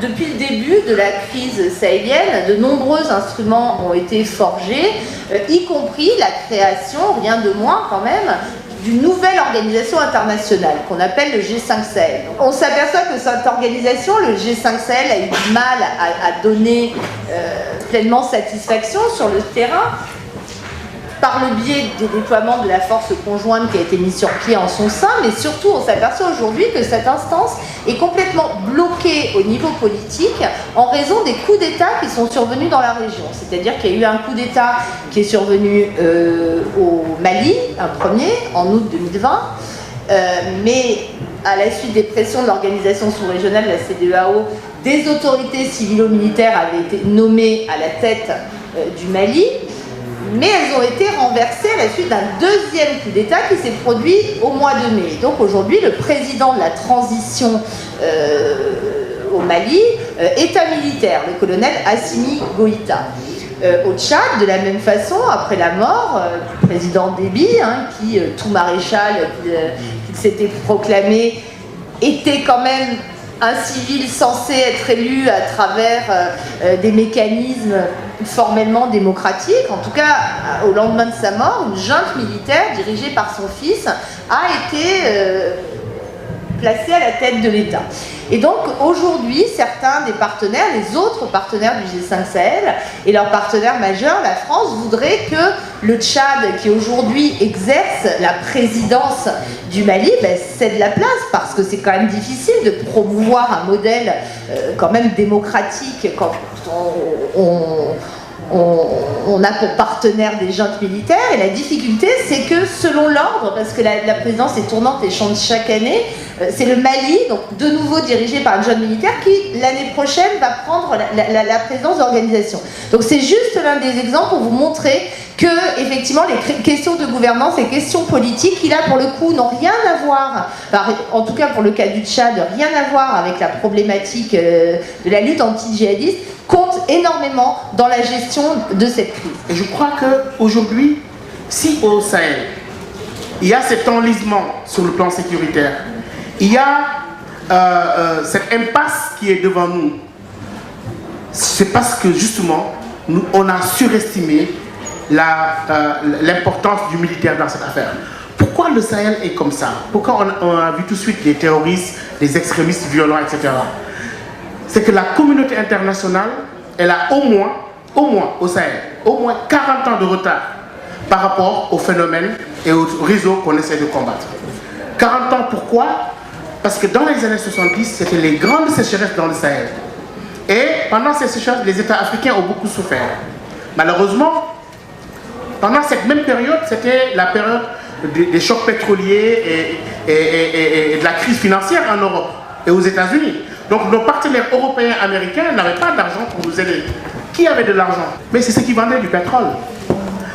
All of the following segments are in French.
Depuis le début de la crise sahélienne, de nombreux instruments ont été forgés, y compris la création, rien de moins quand même, d'une nouvelle organisation internationale qu'on appelle le G5 Sahel. On s'aperçoit que cette organisation, le G5 Sahel, a eu du mal à donner pleinement satisfaction sur le terrain, par le biais des déploiements de la force conjointe qui a été mise sur pied en son sein, mais surtout on s'aperçoit aujourd'hui que cette instance est complètement bloquée au niveau politique en raison des coups d'État qui sont survenus dans la région. C'est-à-dire qu'il y a eu un coup d'État qui est survenu au Mali, un premier, en août 2020, mais à la suite des pressions de l'organisation sous-régionale, la CEDEAO, des autorités civilo-militaires avaient été nommées à la tête du Mali, mais elles ont été renversées à la suite d'un deuxième coup d'État qui s'est produit au mois de mai. Donc aujourd'hui, le président de la transition au Mali est un militaire, le colonel Assimi Goïta. Au Tchad, de la même façon, après la mort du président Déby, qui, tout maréchal qu'il s'était proclamé, était quand même un civil censé être élu à travers des mécanismes formellement démocratiques. En tout cas, au lendemain de sa mort, une junte militaire dirigée par son fils a été placée à la tête de l'État. Et donc aujourd'hui, certains des partenaires, les autres partenaires du G5 Sahel et leurs partenaires majeurs, la France, voudraient que le Tchad, qui aujourd'hui exerce la présidence du Mali, cède la place, parce que c'est quand même difficile de promouvoir un modèle quand même démocratique quand on a pour partenaire des juntes militaires. Et la difficulté, c'est que selon l'ordre, parce que la présidence est tournante et change chaque année, c'est le Mali, donc de nouveau dirigé par une junte militaire, qui l'année prochaine va prendre la présidence de l'organisation. Donc c'est juste l'un des exemples pour vous montrer que effectivement les questions de gouvernance et questions politiques, qui là pour le coup n'ont rien à voir, en tout cas pour le cas du Tchad, rien à voir avec la problématique de la lutte anti-djihadiste, compte énormément dans la gestion de cette crise. Et je crois qu'aujourd'hui, si au Sahel, il y a cet enlisement sur le plan sécuritaire, il y a cette impasse qui est devant nous, c'est parce que justement, on a surestimé l'importance du militaire dans cette affaire. Pourquoi le Sahel est comme ça? Pourquoi on a vu tout de suite des terroristes, des extrémistes violents, etc. C'est que la communauté internationale, elle a au moins au Sahel, au moins 40 ans de retard par rapport au phénomène et au réseau qu'on essaie de combattre. 40 ans, pourquoi? Parce que dans les années 70, c'était les grandes sécheresses dans le Sahel. Et pendant ces sécheresses, les États africains ont beaucoup souffert. Malheureusement, pendant cette même période, c'était la période des chocs pétroliers et de la crise financière en Europe et aux États-Unis. Donc nos partenaires européens et américains n'avaient pas d'argent pour nous aider. Qui avait de l'argent? Mais c'est ceux qui vendaient du pétrole.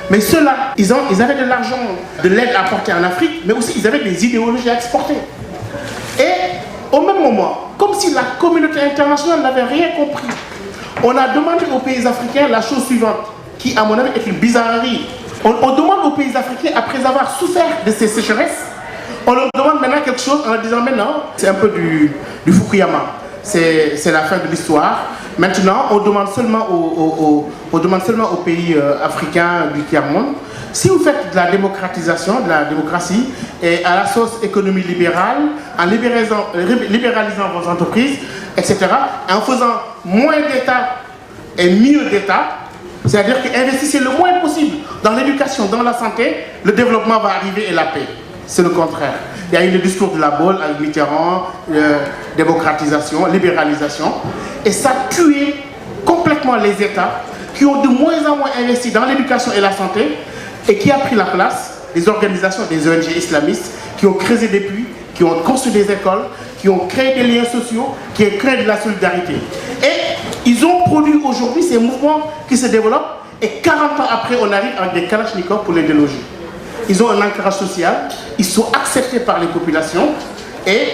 Mais ceux-là, ils avaient de l'argent, de l'aide apportée en Afrique, mais aussi ils avaient des idéologies à exporter. Et au même moment, comme si la communauté internationale n'avait rien compris, on a demandé aux pays africains la chose suivante, qui à mon avis est une bizarrerie. On demande aux pays africains, après avoir souffert de ces sécheresses, on leur demande maintenant quelque chose en leur disant maintenant, c'est un peu du Fukuyama, c'est la fin de l'histoire. Maintenant, on demande seulement aux pays africains du tiers-monde, si vous faites de la démocratisation, de la démocratie, et à la sauce économie libérale, en libéralisant vos entreprises, etc., en faisant moins d'État et mieux d'État, c'est-à-dire qu'investissez le moins possible dans l'éducation, dans la santé, le développement va arriver et la paix. C'est le contraire. Il y a eu le discours de la Baule avec Mitterrand, démocratisation, libéralisation, et ça a tué complètement les États qui ont de moins en moins investi dans l'éducation et la santé, et qui a pris la place des organisations, des ONG islamistes, qui ont creusé des puits, qui ont construit des écoles, qui ont créé des liens sociaux, qui ont créé de la solidarité. Et ils ont produit aujourd'hui ces mouvements qui se développent, et 40 ans après, on arrive avec des kalachnikovs pour les déloger. Ils ont un ancrage social, ils sont acceptés par les populations, et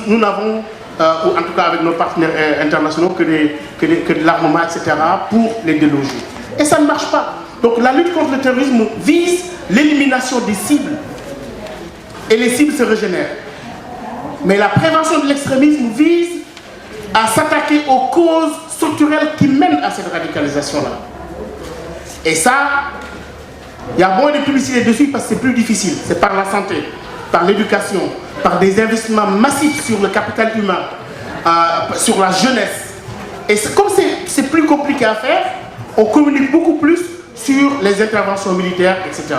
nous n'avons, en tout cas avec nos partenaires internationaux, que de l'armement, etc., pour les déloger. Et ça ne marche pas. Donc la lutte contre le terrorisme vise l'élimination des cibles. Et les cibles se régénèrent. Mais la prévention de l'extrémisme vise à s'attaquer aux causes structurelles qui mènent à cette radicalisation-là. Et ça, il y a moins de publicité dessus parce que c'est plus difficile. C'est par la santé, par l'éducation, par des investissements massifs sur le capital humain, sur la jeunesse. Et comme c'est plus compliqué à faire, on communique beaucoup plus sur les interventions militaires, etc.